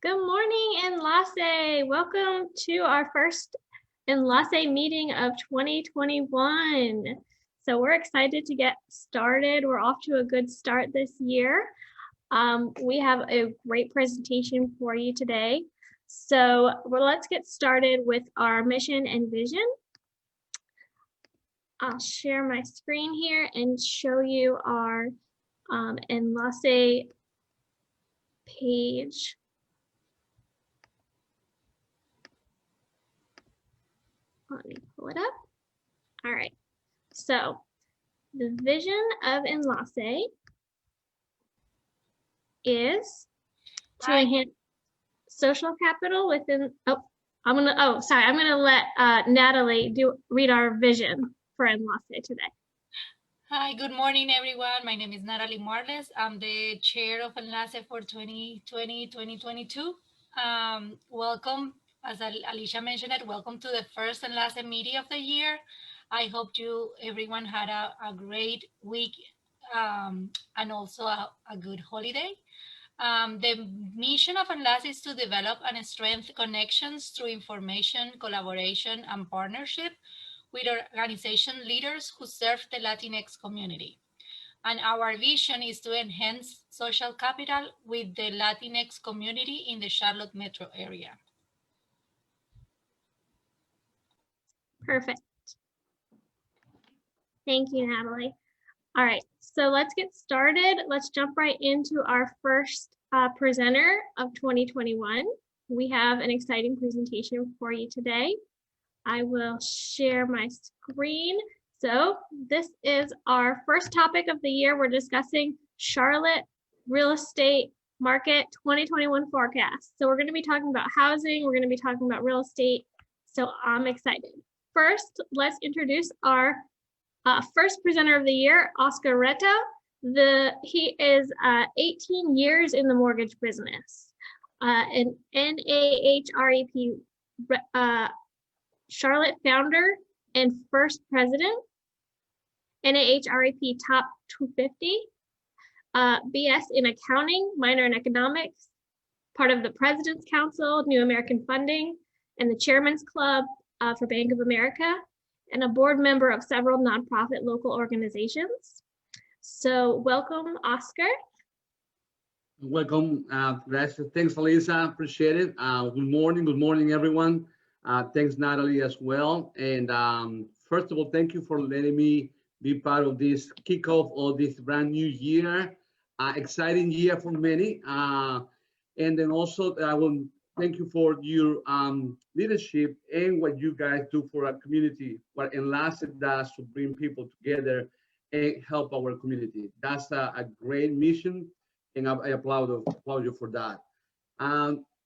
Good morning, Enlace. Welcome to our first Enlace meeting of 2021. So we're excited to get started. We're off to a good start this year. We have a great presentation for you today. So let's get started with our mission and vision. I'll share my screen here and show you our Enlace page. Let me pull it up. All right, so the vision of Enlace is to enhance social capital within, I'm gonna let Natalie read our vision for Enlace today. Hi, good morning, everyone. My name is Natalie Marles. I'm the chair of Enlace for 2020-2022. Welcome, as Alicia mentioned it, welcome to the first Enlace meeting of the year. I hope everyone had a great week and also a good holiday. The mission of Enlace is to develop and strengthen connections through information, collaboration, and partnership with organization leaders who serve the Latinx community. And our vision is to enhance social capital with the Latinx community in the Charlotte metro area. Perfect. Thank you, Natalie. All right, so let's get started. Let's jump right into our first presenter of 2021. We have an exciting presentation for you today. I will share my screen. So this is our first topic of the year. We're discussing Charlotte real estate market 2021 forecast. So we're going to be talking about housing. We're going to be talking about real estate. So I'm excited. First, let's introduce our first presenter of the year, Oscar Reto. He is 18 years in the mortgage business. An NAHREP Charlotte founder and first president, NAHREP top 250, BS in accounting, minor in economics, part of the President's Council, New American Funding, and the Chairman's Club for Bank of America, and a board member of several nonprofit local organizations. So welcome, Oscar. Welcome, thanks, Elisa, appreciate it. Good morning, everyone. Thanks, Natalie, as well. And first of all, thank you for letting me be part of this kickoff of this brand new year. Exciting year for many. And then also, I will thank you for your leadership and what you guys do for our community, what Enlace does to bring people together and help our community. That's a great mission, and I applaud you for that.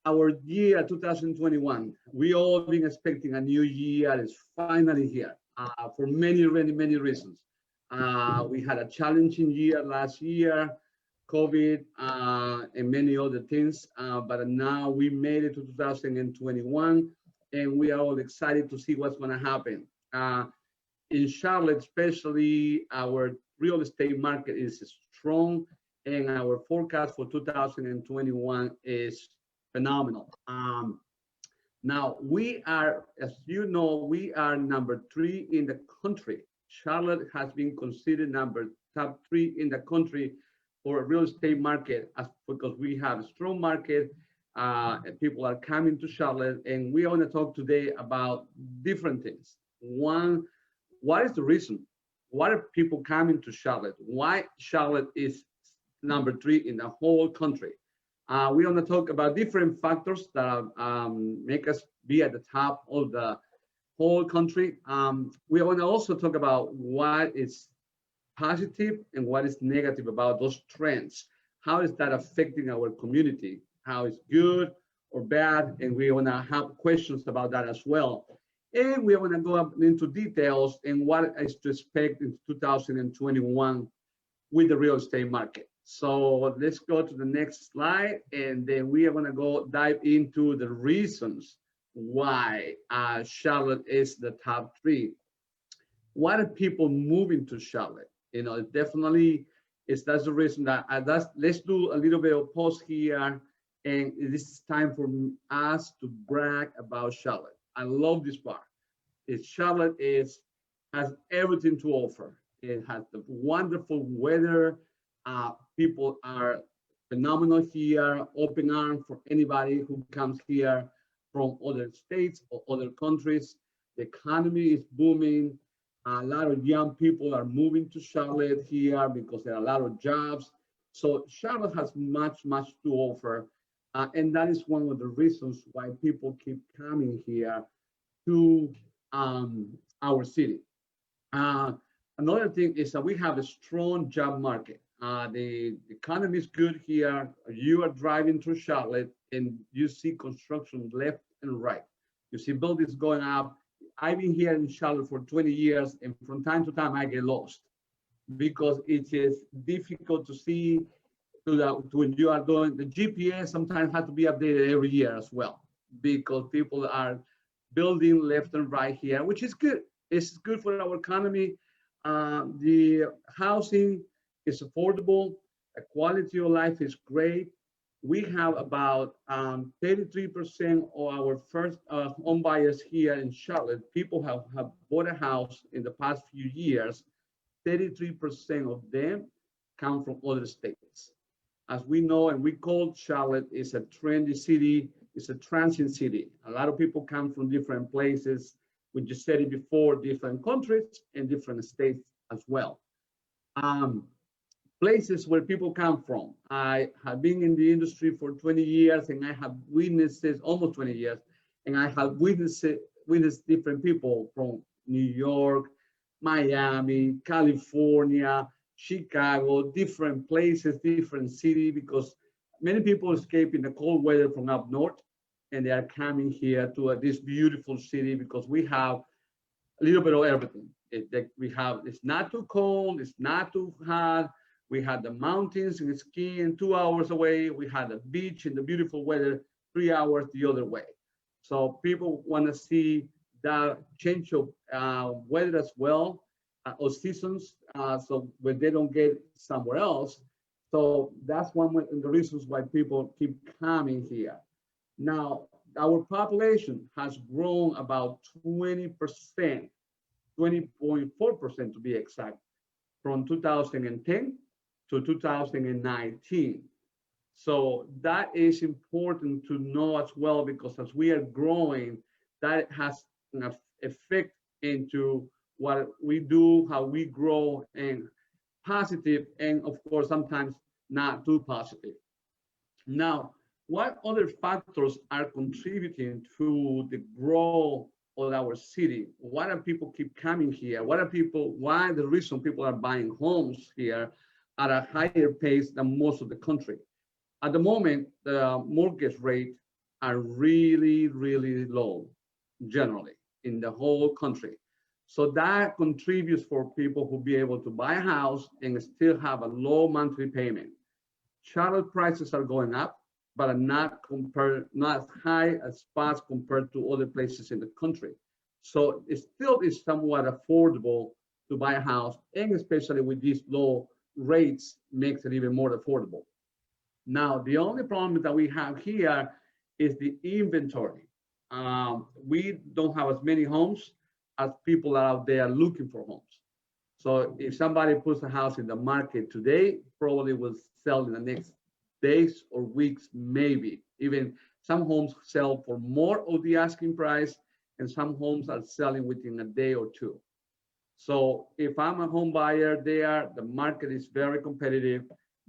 Our year 2021, we all been expecting a new year. It's finally here for many reasons. We had a challenging year last year, COVID and many other things, but now we made it to 2021, and we are all excited to see what's going to happen. In Charlotte, especially, our real estate market is strong, and our forecast for 2021 is phenomenal. Now we are, as you know, we are number 3 in the country. Charlotte has been considered top 3 in the country for a real estate market, because we have a strong market. And people are coming to Charlotte, and we want to talk today about different things. One, what is the reason? Why are people coming to Charlotte? Why Charlotte is number 3 in the whole country? We want to talk about different factors that make us be at the top of the whole country. We want to also talk about what is positive and what is negative about those trends. How is that affecting our community? How is good or bad? And we want to have questions about that as well. And we want to go up into details and what is to expect in 2021 with the real estate market. So let's go to the next slide, and then we are going to dive into the reasons why Charlotte is the top 3. Why are people moving to Charlotte? You know, definitely that's the reason that let's do a little bit of pause here And this is time for us to brag about Charlotte. I love this part. Charlotte has everything to offer. It has the wonderful weather. People are phenomenal here, open arms for anybody who comes here from other states or other countries. The economy is booming. A lot of young people are moving to Charlotte here because there are a lot of jobs. So Charlotte has much to offer. And that is one of the reasons why people keep coming here to our city. Uh, Another thing is that we have a strong job market. The economy is good here. You are driving through Charlotte and you see construction left and right. You see buildings going up. I've been here in Charlotte for 20 years, and from time to time I get lost because it is difficult to see when you are doing the GPS. Sometimes has to be updated every year as well because people are building left and right here, which is good. It's good for our economy. The housing is affordable. The quality of life is great. We have about 33% of our first home buyers here in Charlotte. People have bought a house in the past few years. 33% of them come from other states. As we know, and we call Charlotte is a trendy city. It's a transient city. A lot of people come from different places. We just said it before, different countries and different states as well. Um, Places where people come from. I have been in the industry for 20 years and I have witnessed almost 20 years, and I have witnessed different people from New York, Miami, California, Chicago, different places, different city, because many people escape in the cold weather from up north and they are coming here to this beautiful city because we have a little bit of everything. It's not too cold, it's not too hot. We had the mountains and skiing 2 hours away. We had the beach and the beautiful weather 3 hours the other way. So people want to see that change of weather as well, or seasons, so when they don't get somewhere else. So that's one of the reasons why people keep coming here. Now, our population has grown about 20%, 20.4% to be exact, from 2010 to 2019. So that is important to know as well, because as we are growing, that has an effect into what we do, how we grow, and positive, and of course, sometimes not too positive. Now, what other factors are contributing to the growth of our city? Why do people keep coming here? Why the reason people are buying homes here at a higher pace than most of the country? At the moment, the mortgage rate are really low, generally, in the whole country. So that contributes for people who be able to buy a house and still have a low monthly payment. Charlotte prices are going up, but are not as high as spots compared to other places in the country. So it still is somewhat affordable to buy a house, and especially with these low rates makes it even more affordable. Now, the only problem that we have here is the inventory. We don't have as many homes as people are out there looking for homes. So if somebody puts a house in the market today, probably will sell in the next days or weeks, maybe. Even some homes sell for more of the asking price, and some homes are selling within a day or two. So if I'm a home buyer there, the market is very competitive.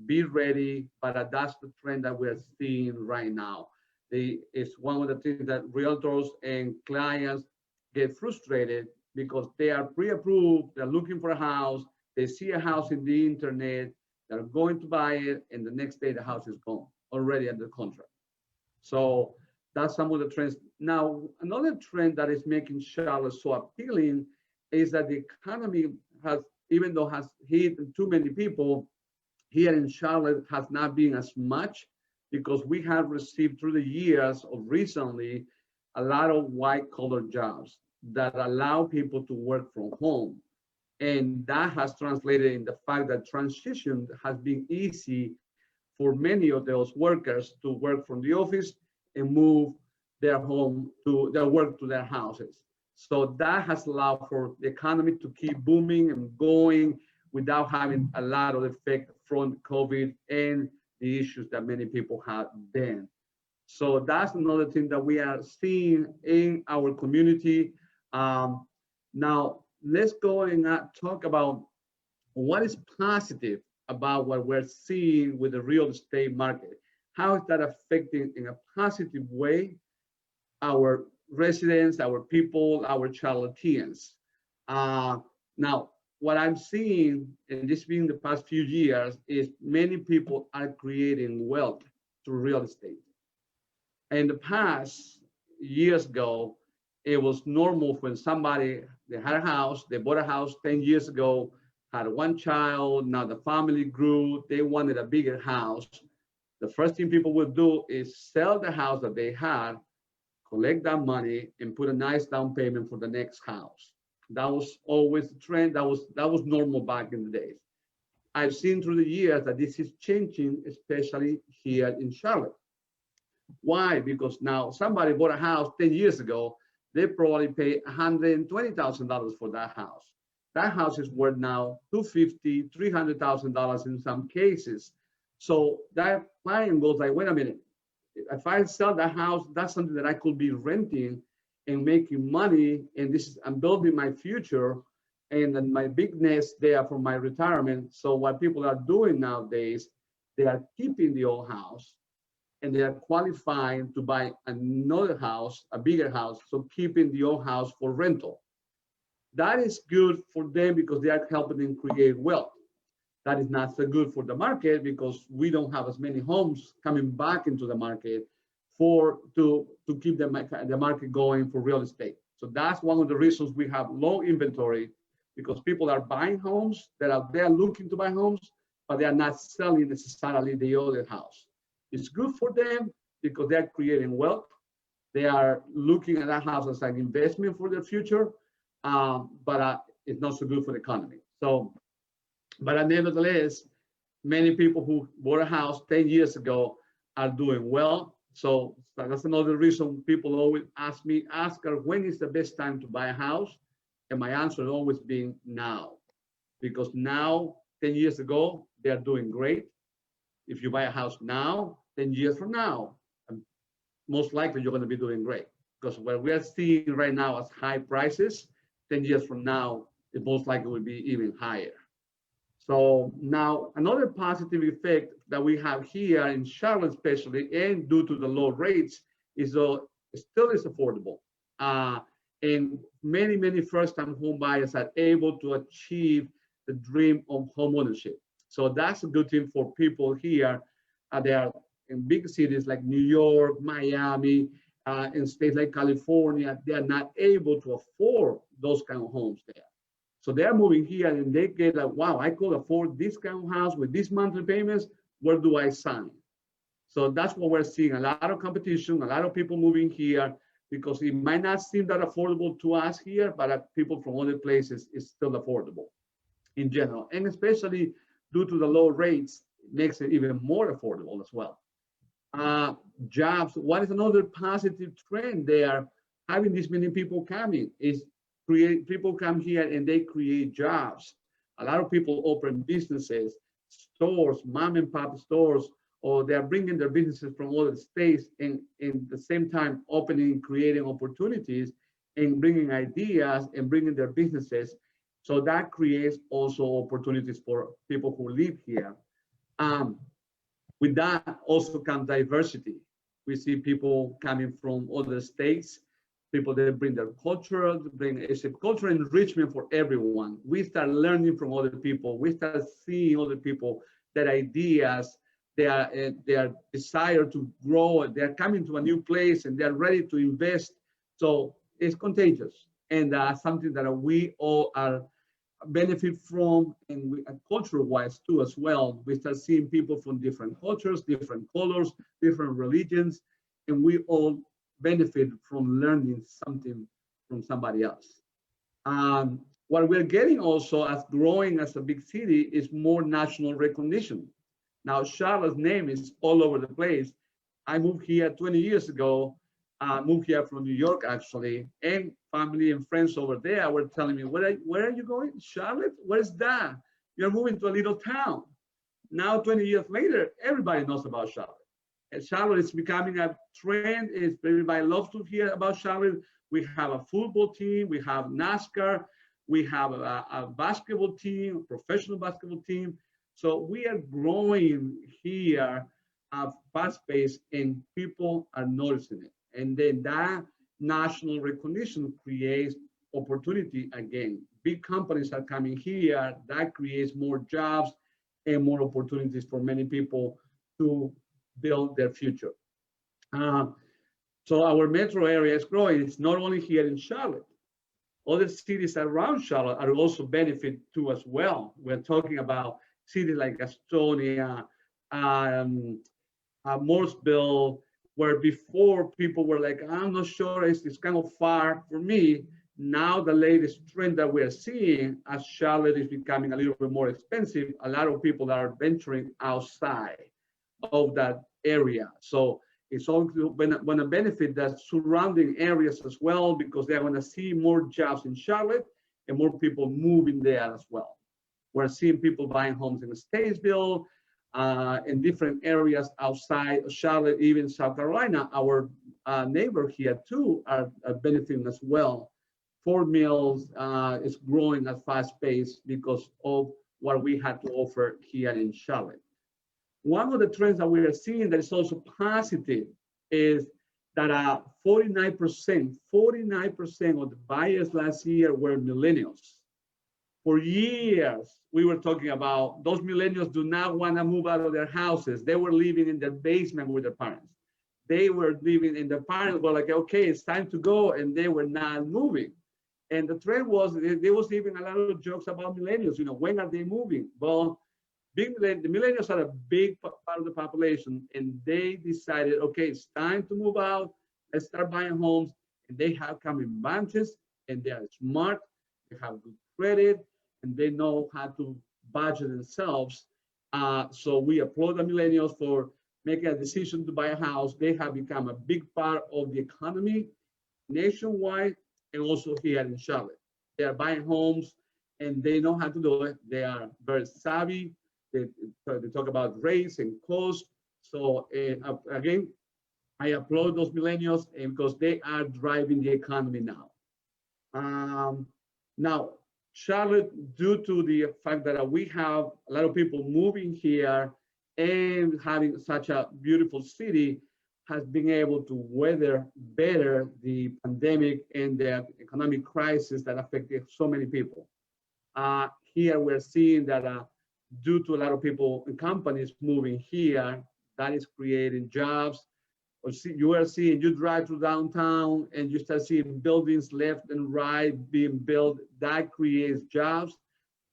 Be ready, but that's the trend that we're seeing right now. It's one of the things that realtors and clients get frustrated because they are pre-approved, they're looking for a house, they see a house in the internet, they're going to buy it, and the next day the house is gone, already under contract. So that's some of the trends. Now, another trend that is making Charlotte so appealing is that the economy has, even though has hit too many people, here in Charlotte has not been as much, because we have received through the years of recently a lot of white collar jobs that allow people to work from home. And that has translated in the fact that transition has been easy for many of those workers to work from the office and move their home to their work to their houses. So that has allowed for the economy to keep booming and going without having a lot of effect from COVID and the issues that many people had then. So that's another thing that we are seeing in our community. Now, let's go and talk about what is positive about what we're seeing with the real estate market. How is that affecting in a positive way our residents, our people, our Charlotteans? Now, what I'm seeing, and this being the past few years, is many people are creating wealth through real estate. In the past, years ago, it was normal when somebody, they had a house, they bought a house 10 years ago, had one child, now the family grew, they wanted a bigger house. The first thing people would do is sell the house that they had, collect that money, and put a nice down payment for the next house. That was always the trend. That was normal back in the days. I've seen through the years that this is changing, especially here in Charlotte. Why? Because now somebody bought a house 10 years ago, they probably pay $120,000 for that house. That house is worth now $250,000, $300,000 in some cases. So that client goes like, wait a minute, if I sell that house, that's something that I could be renting and making money, and I'm building my future and then my big nest there for my retirement. So what people are doing nowadays, they are keeping the old house and they are qualifying to buy another house, a bigger house, so keeping the old house for rental. That is good for them because they are helping them create wealth. That is not so good for the market because we don't have as many homes coming back into the market to keep the market going for real estate. So that's one of the reasons we have low inventory, because people are buying homes, they are looking to buy homes, but they are not selling necessarily the other house. It's good for them because they're creating wealth. They are looking at that house as an investment for their future, but it's not so good for the economy. So, but nevertheless, many people who bought a house 10 years ago are doing well. So that's another reason people always ask me, Oscar, when is the best time to buy a house? And my answer has always been now, because now, 10 years ago, they are doing great. If you buy a house now, 10 years from now, most likely you're going to be doing great, because what we are seeing right now as high prices, 10 years from now, it most likely will be even higher. So now another positive effect that we have here in Charlotte, especially, and due to the low rates, is it still is affordable. And many first-time home buyers are able to achieve the dream of home ownership. So that's a good thing for people here. They are in big cities like New York, Miami, in states like California. They are not able to afford those kind of homes there. So they're moving here and they get like, wow, I could afford this kind of house with these monthly payments. Where do I sign? So that's what we're seeing, a lot of competition, a lot of people moving here, because it might not seem that affordable to us here, but people from other places is still affordable in general. And especially due to the low rates, it makes it even more affordable as well. Jobs, what is another positive trend there? Having this many people coming is people come here and they create jobs. A lot of people open businesses, stores, mom and pop stores, or they're bringing their businesses from other states and in the same time opening, creating opportunities and bringing ideas and bringing their businesses. So that creates also opportunities for people who live here. With that also comes diversity. We see people coming from other states, people that bring their culture, it's a cultural enrichment for everyone. We start learning from other people. We start seeing other people, their ideas, their desire to grow. They're coming to a new place and they're ready to invest. So it's contagious, and something that we all are benefit from, and culture-wise too as well. We start seeing people from different cultures, different colors, different religions, and we all benefit from learning something from somebody else. What we're getting also as growing as a big city is more national recognition. Now, Charlotte's name is all over the place. I moved here 20 years ago, moved here from New York, actually, and family and friends over there were telling me, where are you going? Charlotte? Where's that? You're moving to a little town. Now, 20 years later, everybody knows about Charlotte. And Charlotte is becoming a trend. Everybody loves to hear about Charlotte. We have a football team. We have NASCAR. We have a basketball team, a professional basketball team. So we are growing here fast pace and people are noticing it. And then that national recognition creates opportunity again. Big companies are coming here. That creates more jobs and more opportunities for many people to build their future. Uh, so our metro area is growing. It's not only here in Charlotte. Other cities around Charlotte are also benefit too as well. We're talking about cities like Estonia, um, Mooresville, where before people were like, I'm not sure, it's kind of far for me. Now the latest trend that we're seeing as Charlotte is becoming a little bit more expensive, a lot of people are venturing outside of that area. So it's also going to benefit the surrounding areas as well, because they're going to see more jobs in Charlotte and more people moving there as well. We're seeing people buying homes in Statesville, in different areas outside of Charlotte, even South Carolina. Our neighbor here too are benefiting as well. Fort Mills is growing at fast pace because of what we had to offer here in Charlotte. One of the trends that we are seeing that is also positive is that 49% of the buyers last year were millennials. For years, we were talking about those millennials do not want to move out of their houses. They were living in their basement with their parents. They were living in their parents were like, okay, it's time to go, and they were not moving. And the trend was, there was even a lot of jokes about millennials, when are they moving? Well, the millennials are a big part of the population, and they decided, okay, it's time to move out. Let's start buying homes. And they have come in bunches, and they are smart. They have good credit, and they know how to budget themselves. So we applaud the millennials for making a decision to buy a house. They have become a big part of the economy nationwide and also here in Charlotte. They are buying homes, and they know how to do it. They are very savvy. They talk about rates and cost. So again, I applaud those millennials because they are driving the economy now. Now, Charlotte, due to the fact that we have a lot of people moving here and having such a beautiful city, has been able to weather better the pandemic and the economic crisis that affected so many people. Here we're seeing that due to a lot of people and companies moving here, that is creating jobs. You are seeing, you drive through downtown and you start seeing buildings left and right being built. That creates jobs,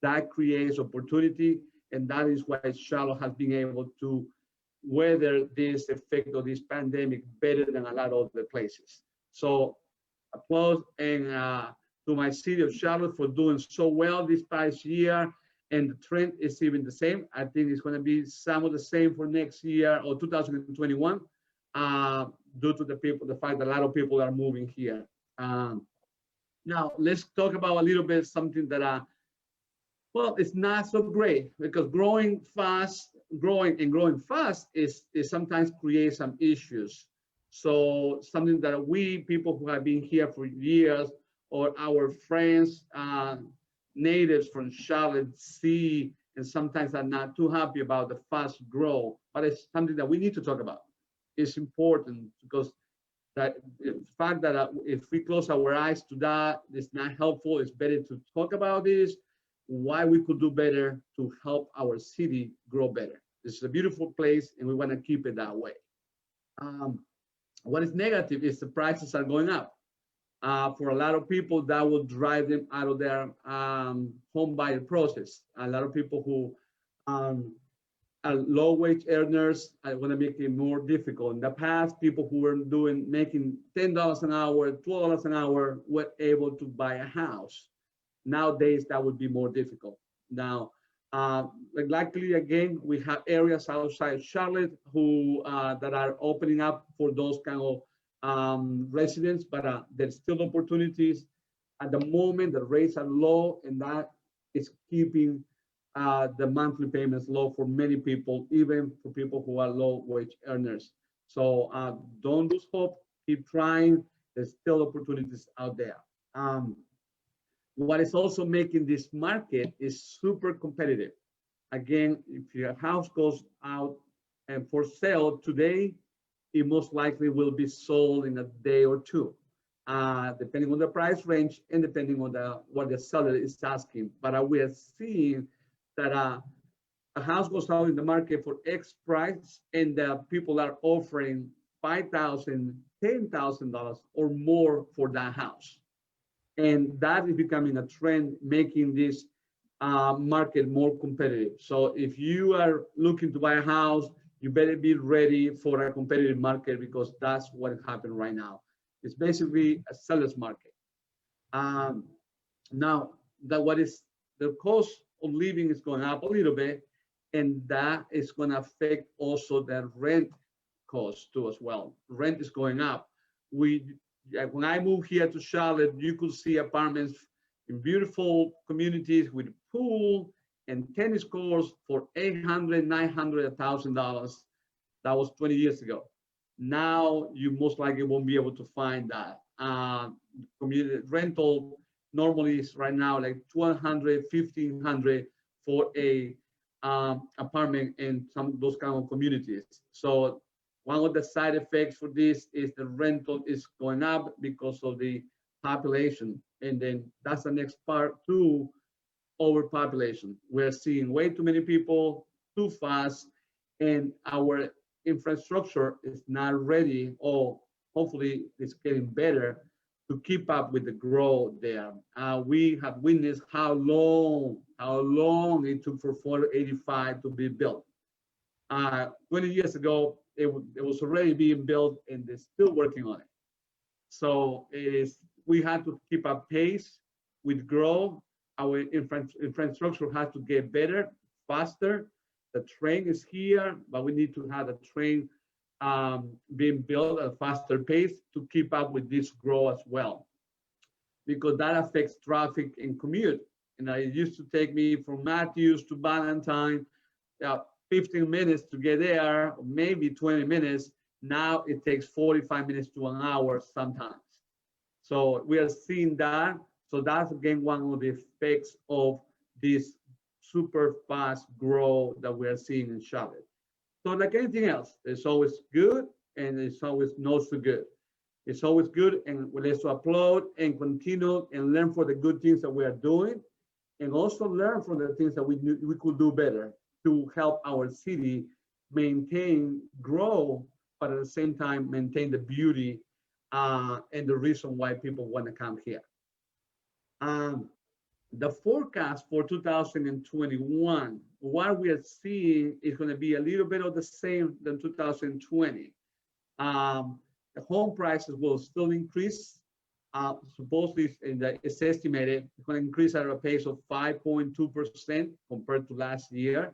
that creates opportunity, and that is why Charlotte has been able to weather this effect of this pandemic better than a lot of other places. So applause and to my city of Charlotte for doing so well this past year. And the trend is even the same. I think it's going to be some of the same for next year or 2021, due to the fact that a lot of people are moving here. Now let's talk about a little bit something that well, it's not so great, because growing fast is sometimes creates some issues. So something that we people who have been here for years, or our friends, natives from Charlotte, see, and sometimes are not too happy about the fast growth, but it's something that we need to talk about. It's important because that the fact that if we close our eyes to that, it's not helpful. It's better to talk about this, why we could do better to help our city grow better. This is a beautiful place, and we want to keep it that way. What is negative is the prices are going up. For a lot of people, that will drive them out of their home buyer process. A lot of people who are low wage earners, I want to make it more difficult. In the past, people who were making $10 an hour, $12 an hour were able to buy a house. Nowadays, that would be more difficult. Now, Like luckily, again, we have areas outside Charlotte who that are opening up for those kind of residents, but there's still opportunities. At the moment, the rates are low, and that is keeping the monthly payments low for many people, even for people who are low wage earners. So don't lose hope. Keep trying. There's still opportunities out there. Um, what is also making this market is super competitive. Again, if your house goes out and for sale today, it most likely will be sold in a day or two, depending on the price range and depending on what the seller is asking. But we are seeing that a house goes out in the market for X price, and people are offering $5,000, $10,000 or more for that house. And that is becoming a trend, making this market more competitive. So if you are looking to buy a house, you better be ready for a competitive market, because that's what is happening right now. It's basically a seller's market. Um, Now, what is the cost of living is going up a little bit, and that is going to affect also the rent cost too as well. Rent is going up. When I moved here to Charlotte, you could see apartments in beautiful communities with pool and tennis courts for $800, $900, $1,000. That was 20 years ago. Now you most likely won't be able to find that. Community rental normally is right now like $1,200, $1,500 for a apartment in some of those kind of communities. So one of the side effects for this is the rental is going up because of the population. And then that's the next part too, overpopulation. We're seeing way too many people too fast, and our infrastructure is not ready, or hopefully it's getting better to keep up with the growth there. We have witnessed how long it took for 485 to be built. 20 years ago, it was already being built, and they're still working on it. So we had to keep a pace with growth. Our infrastructure has to get better, faster. The train is here, but we need to have the train being built at a faster pace to keep up with this growth as well, because that affects traffic and commute. And it used to take me from Matthews to Valentine 15 minutes to get there, maybe 20 minutes. Now it takes 45 minutes to an hour sometimes. So we are seeing that. So that's again one of the effects of this super fast growth that we are seeing in Charlotte. So like anything else, it's always good and it's always not so good. It's always good, and let's applaud and continue and learn for the good things that we are doing, and also learn from the things that we could do better to help our city maintain, grow, but at the same time maintain the beauty and the reason why people want to come here. The forecast for 2021, what we are seeing is going to be a little bit of the same than 2020. The home prices will still increase. Supposedly, it's estimated it's going to increase at a pace of 5.2% compared to last year.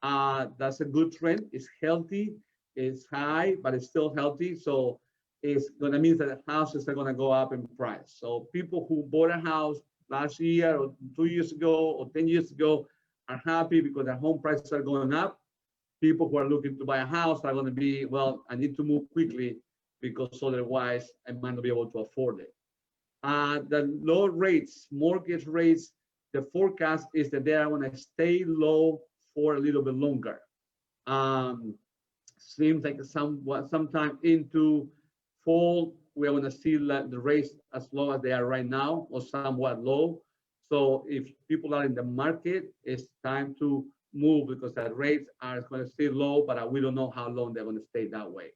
That's a good trend. It's healthy. It's high, but it's still healthy. So it's going to mean that the houses are going to go up in price. So people who bought a house last year or 2 years ago or 10 years ago are happy because their home prices are going up. People who are looking to buy a house are going to be, well, I need to move quickly because otherwise I might not be able to afford it. The low rates, mortgage rates, the forecast is that they are going to stay low for a little bit longer. Seems like sometime into fall, we're going to see the rates as low as they are right now, or somewhat low. So if people are in the market, it's time to move because the rates are going to stay low, but we don't know how long they're going to stay that way.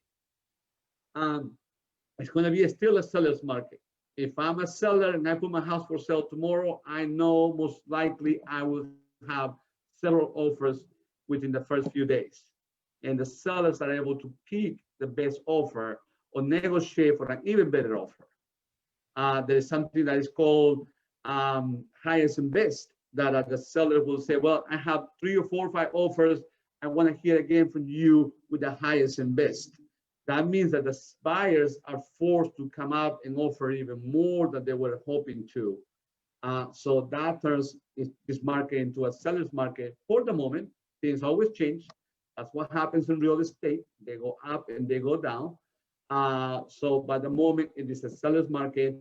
It's going to be still a seller's market. If I'm a seller and I put my house for sale tomorrow, I know most likely I will have several offers within the first few days. And the sellers are able to pick the best offer or negotiate for an even better offer. There is something that is called highest and best. that the seller will say, well, I have 3 or 4 or 5 offers. I want to hear again from you with the highest and best. That means that the buyers are forced to come up and offer even more than they were hoping to. So that turns this market into a seller's market for the moment. Things always change. That's what happens in real estate. They go up and they go down. So by the moment it is a seller's market,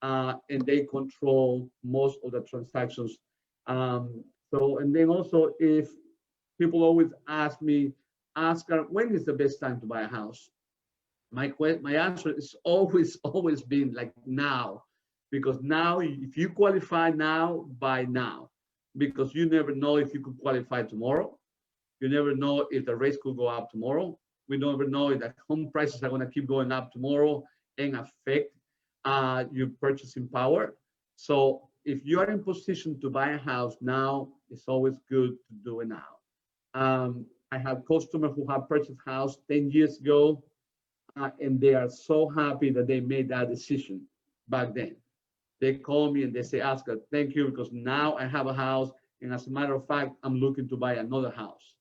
and they control most of the transactions. And then also, if people always ask me, Oscar, when is the best time to buy a house? My answer is always been like now, because now if you qualify now, buy now, because you never know if you could qualify tomorrow. You never know if the rates could go up tomorrow. We never know if the home prices are going to keep going up tomorrow and affect your purchasing power. So if you are in position to buy a house now, it's always good to do it now. I have customers who have purchased a house 10 years ago, and they are so happy that they made that decision back then. They call me and they say, Oscar, thank you, because now I have a house, and as a matter of fact, I'm looking to buy another house.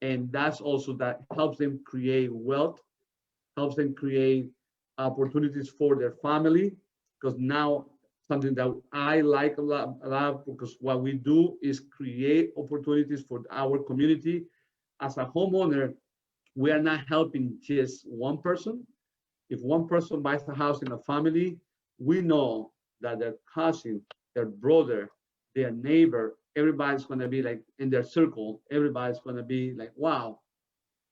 And that's also that helps them create wealth, helps them create opportunities for their family, because now something that I like a lot, because what we do is create opportunities for our community. As a homeowner, we are not helping just one person. If one person buys a house in a family, we know that their cousin, their brother, their neighbor, everybody's going to be like in their circle. Everybody's going to be like, wow,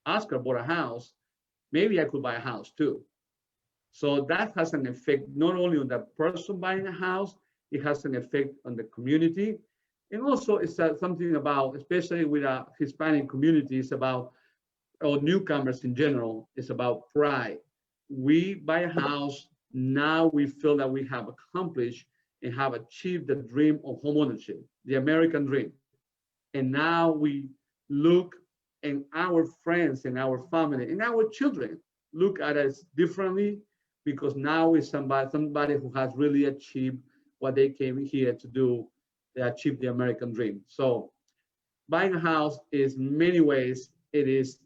Oscar bought a house. Maybe I could buy a house too. So that has an effect not only on the person buying a house, it has an effect on the community. And also it's something about, especially with a Hispanic community, it's about, or newcomers in general, it's about pride. We buy a house, now we feel that we have accomplished and have achieved the dream of homeownership, the American dream. And now we look, and our friends and our family and our children look at us differently, because now it's somebody who has really achieved what they came here to do. They achieved the American dream. So buying a house is many ways. It is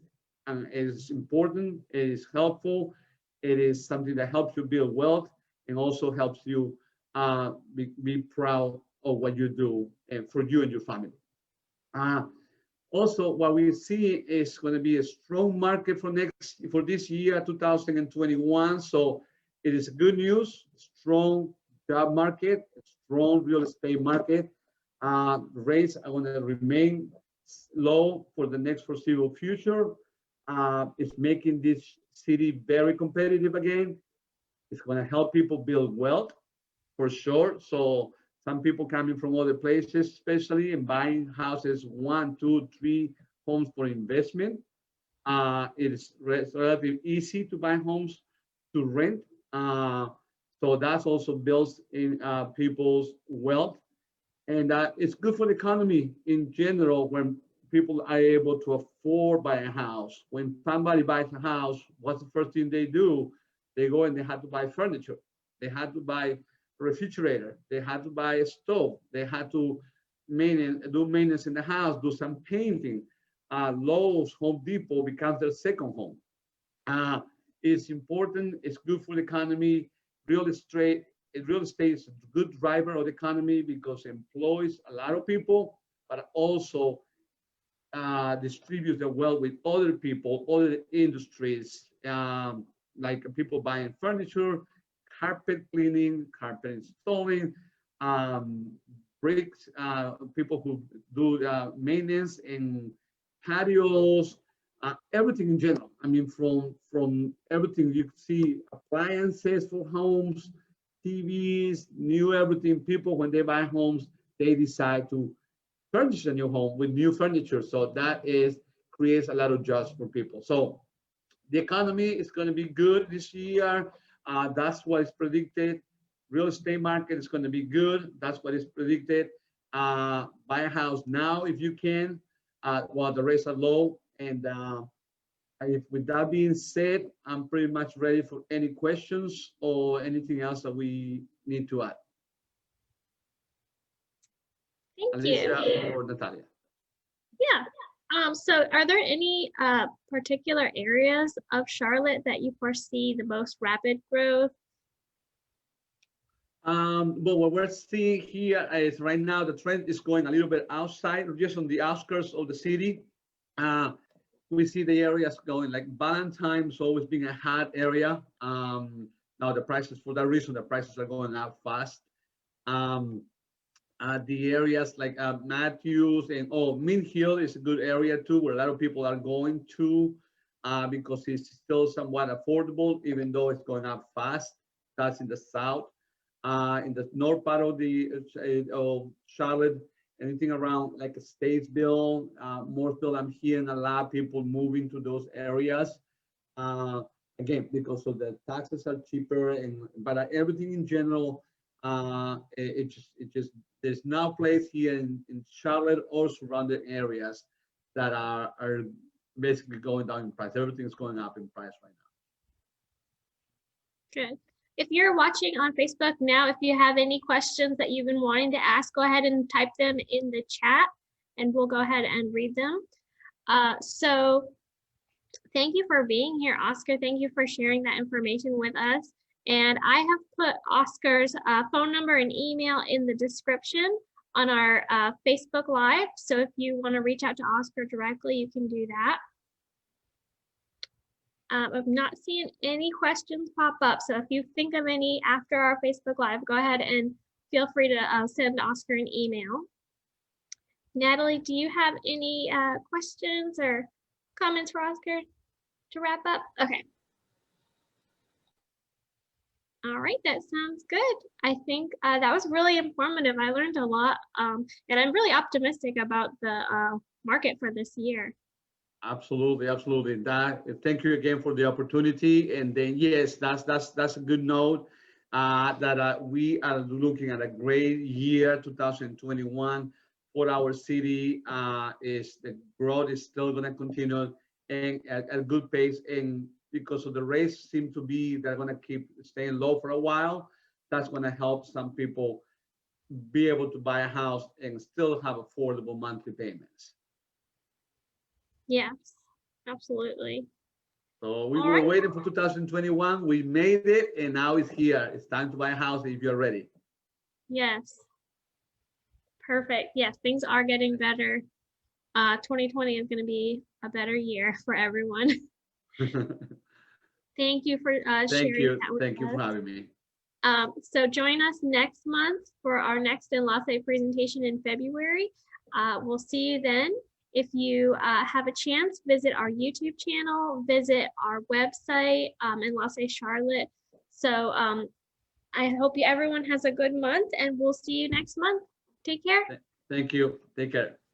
important, it is helpful, it is something that helps you build wealth and also helps you be proud of what you do and for you and your family. Also, what we see is going to be a strong market for this year, 2021. So it is good news, strong job market, strong real estate market. Rates are going to remain low for the next foreseeable future. It's making this city very competitive again. It's going to help people build wealth for sure. So some people coming from other places, especially, and buying houses, 1, 2, 3 homes for investment. It's relatively easy to buy homes to rent. So that's also builds in people's wealth. And it's good for the economy in general when people are able to afford buy a house. When somebody buys a house, what's the first thing they do? They go and they have to buy furniture. They had to buy a refrigerator. They had to buy a stove. They had to do maintenance in the house, do some painting. Lowe's, Home Depot becomes their second home. It's important. It's good for the economy. Real estate is a good driver of the economy because it employs a lot of people, but also distributes the wealth with other people, other industries, like people buying furniture, carpet cleaning, carpet installing, bricks, people who do maintenance in patios, everything in general. I mean, from everything you see, appliances for homes, TVs, new everything. People, when they buy homes, they decide to furnish a new home with new furniture. So that creates a lot of jobs for people. So the economy is going to be good this year. That's what is predicted. Real estate market is going to be good. That's what is predicted. Buy a house now if you can, while the rates are low. And with that being said, I'm pretty much ready for any questions or anything else that we need to add. Thank you. Alicia or Natalia. Yeah. So are there any particular areas of Charlotte that you foresee the most rapid growth? But what we're seeing here is right now the trend is going a little bit outside, just on the outskirts of the city. We see the areas going like Valentine's always being a hot area. Now the prices, for that reason, the prices are going up fast. Um, the areas like Matthews and Mint Hill is a good area too, where a lot of people are going to because it's still somewhat affordable, even though it's going up fast. That's in the south. In the north part of the Charlotte, anything around like Statesville, Morphville, I'm hearing a lot of people moving to those areas. Again, because of the taxes are cheaper, but everything in general, it just there's no place here in Charlotte or surrounding areas that are basically going down in price. Everything's going up in price right now. Good. If you're watching on Facebook now, if you have any questions that you've been wanting to ask, go ahead and type them in the chat and we'll go ahead and read them. So thank you for being here, Oscar. Thank you for sharing that information with us. And I have put Oscar's phone number and email in the description on our Facebook Live. So if you want to reach out to Oscar directly, you can do that. I've not seen any questions pop up. So if you think of any after our Facebook Live, go ahead and feel free to send Oscar an email. Natalie, do you have any questions or comments for Oscar to wrap up? Okay. All right, that sounds good. I think that was really informative. I learned a lot, and I'm really optimistic about the market for this year. Absolutely, absolutely. Thank you again for the opportunity. And then yes, that's a good note. That we are looking at a great year, 2021 for our city. Is the growth is still going to continue and at a good pace, and because of the rates seem to be, they're going to keep staying low for a while. That's going to help some people be able to buy a house and still have affordable monthly payments. Yes, absolutely. So we were waiting for 2021. We made it, and now it's here. It's time to buy a house if you're ready. Yes. Perfect. Yes, things are getting better. 2020 is going to be a better year for everyone. Thank you for sharing that with us. Thank you for having me. So join us next month for our next Enlace presentation in February. We'll see you then. If you have a chance, visit our YouTube channel, visit our website, Enlace Charlotte. So I hope everyone has a good month, and we'll see you next month. Take care. Thank you. Take care.